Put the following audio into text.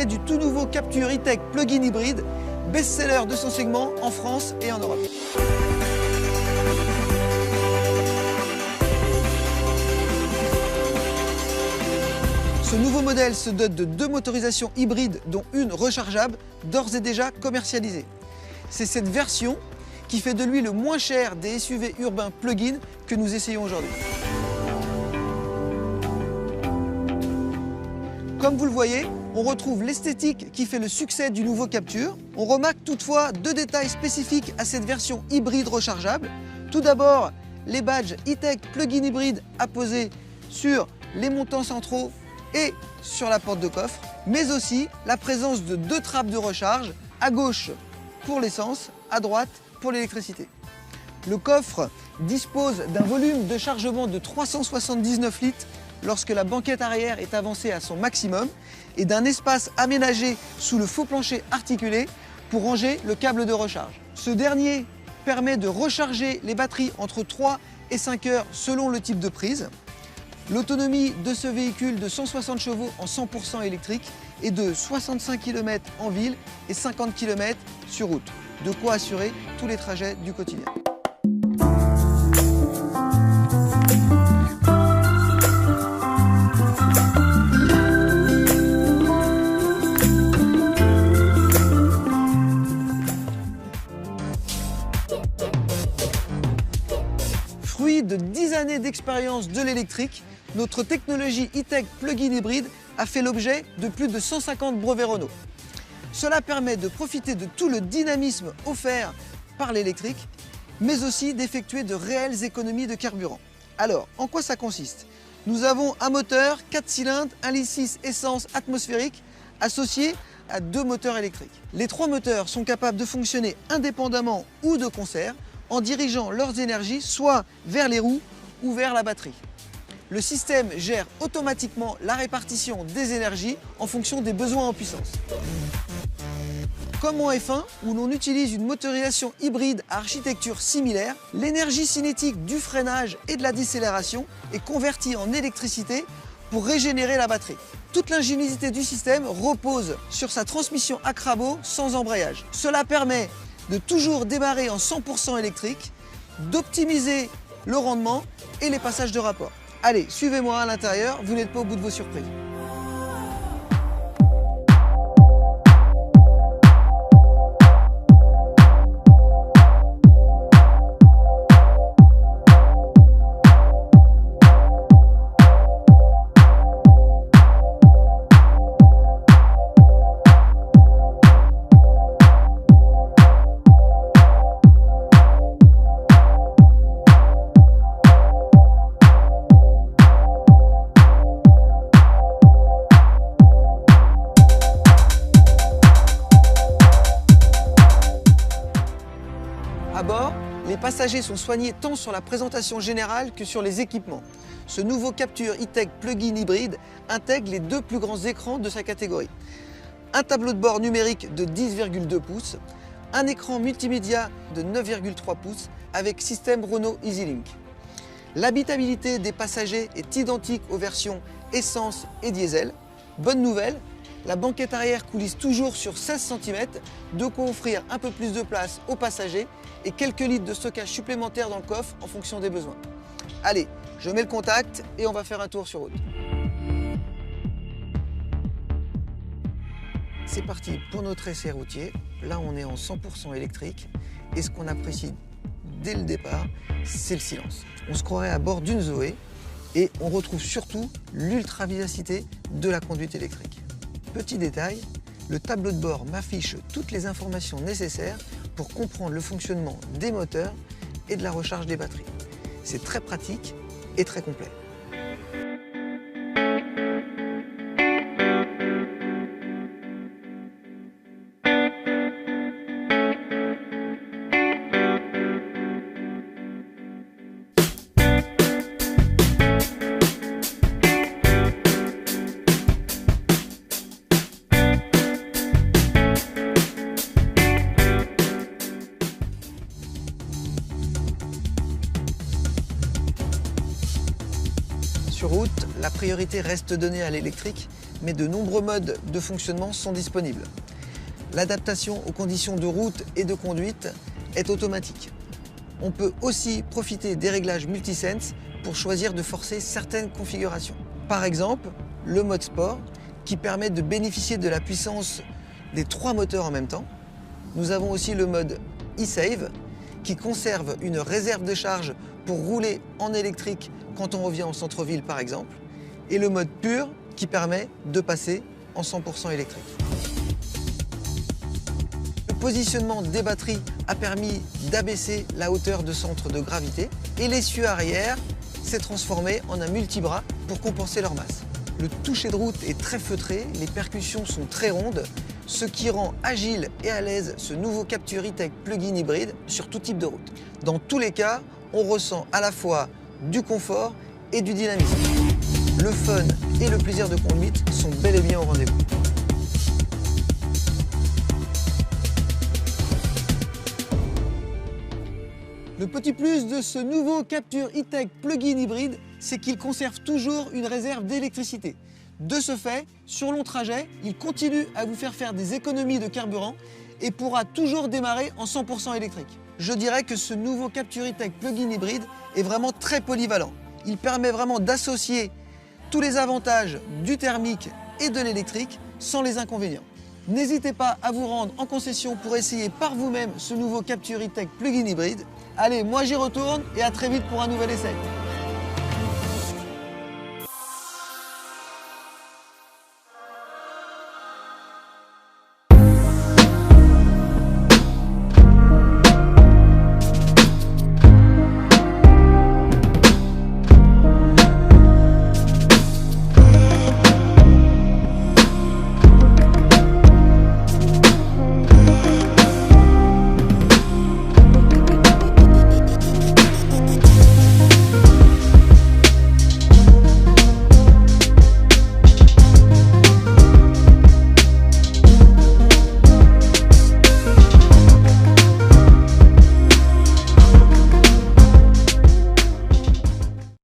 l'extrait du tout nouveau Captur E-Tech plug-in hybride, best-seller de son segment en France et en Europe. Ce nouveau modèle se dote de 2 motorisations hybrides, dont une rechargeable, d'ores et déjà commercialisée. C'est cette version qui fait de lui le moins cher des SUV urbains plug-in que nous essayons aujourd'hui. Comme vous le voyez, on retrouve l'esthétique qui fait le succès du nouveau Captur. On remarque toutefois 2 détails spécifiques à cette version hybride rechargeable. Tout d'abord, les badges E-Tech plug-in hybride apposés sur les montants centraux et sur la porte de coffre, mais aussi la présence de 2 trappes de recharge, à gauche pour l'essence, à droite pour l'électricité. Le coffre dispose d'un volume de chargement de 379 litres lorsque la banquette arrière est avancée à son maximum et d'un espace aménagé sous le faux plancher articulé pour ranger le câble de recharge. Ce dernier permet de recharger les batteries entre 3 et 5 heures selon le type de prise. L'autonomie de ce véhicule de 160 chevaux en 100% électrique est de 65 km en ville et 50 km sur route. De quoi assurer tous les trajets du quotidien. Fruit de 10 années d'expérience de l'électrique, notre technologie E-Tech plug-in hybride a fait l'objet de plus de 150 brevets Renault. Cela permet de profiter de tout le dynamisme offert par l'électrique, mais aussi d'effectuer de réelles économies de carburant. Alors, en quoi ça consiste? Nous avons un moteur 4 cylindres, 1,6 litre essence atmosphérique, associé à 2 moteurs électriques. Les 3 moteurs sont capables de fonctionner indépendamment ou de concert, en dirigeant leurs énergies soit vers les roues ou vers la batterie. Le système gère automatiquement la répartition des énergies en fonction des besoins en puissance. Comme en F1, où l'on utilise une motorisation hybride à architecture similaire, l'énergie cinétique du freinage et de la décélération est convertie en électricité pour régénérer la batterie. Toute l'ingéniosité du système repose sur sa transmission à crabot sans embrayage. Cela permet de toujours démarrer en 100% électrique, d'optimiser le rendement et les passages de rapport. Allez, suivez-moi à l'intérieur, vous n'êtes pas au bout de vos surprises. À bord, les passagers sont soignés tant sur la présentation générale que sur les équipements. Ce nouveau Captur E-Tech plug-in hybride intègre les 2 plus grands écrans de sa catégorie. Un tableau de bord numérique de 10,2 pouces, un écran multimédia de 9,3 pouces avec système Renault EasyLink. L'habitabilité des passagers est identique aux versions essence et diesel. Bonne nouvelle, la banquette arrière coulisse toujours sur 16 cm, de quoi offrir un peu plus de place aux passagers et quelques litres de stockage supplémentaire dans le coffre en fonction des besoins. Allez, je mets le contact et on va faire un tour sur route. C'est parti pour notre essai routier. Là, on est en 100% électrique et ce qu'on apprécie dès le départ, c'est le silence. On se croirait à bord d'une Zoé et on retrouve surtout l'ultra-vivacité de la conduite électrique. Petit détail, le tableau de bord m'affiche toutes les informations nécessaires pour comprendre le fonctionnement des moteurs et de la recharge des batteries. C'est très pratique et très complet. Sur route, la priorité reste donnée à l'électrique, mais de nombreux modes de fonctionnement sont disponibles. L'adaptation aux conditions de route et de conduite est automatique. On peut aussi profiter des réglages multisense pour choisir de forcer certaines configurations. Par exemple, le mode sport qui permet de bénéficier de la puissance des 3 moteurs en même temps. Nous avons aussi le mode e-save qui conserve une réserve de charge pour rouler en électrique quand on revient en centre-ville par exemple. Et le mode pur qui permet de passer en 100% électrique. Le positionnement des batteries a permis d'abaisser la hauteur de centre de gravité et l'essieu arrière s'est transformé en un multibras pour compenser leur masse. Le toucher de route est très feutré, les percussions sont très rondes, ce qui rend agile et à l'aise ce nouveau Captur E-Tech plug-in hybride sur tout type de route. Dans tous les cas, on ressent à la fois du confort et du dynamisme. Le fun et le plaisir de conduite sont bel et bien au rendez-vous. Le petit plus de ce nouveau Captur E-Tech plug-in hybride, c'est qu'il conserve toujours une réserve d'électricité. De ce fait, sur long trajet, il continue à vous faire des économies de carburant et pourra toujours démarrer en 100% électrique. Je dirais que ce nouveau Captur E-Tech plug-in hybride est vraiment très polyvalent. Il permet vraiment d'associer tous les avantages du thermique et de l'électrique sans les inconvénients. N'hésitez pas à vous rendre en concession pour essayer par vous-même ce nouveau Captur E-Tech plug-in hybride. Allez, moi j'y retourne et à très vite pour un nouvel essai.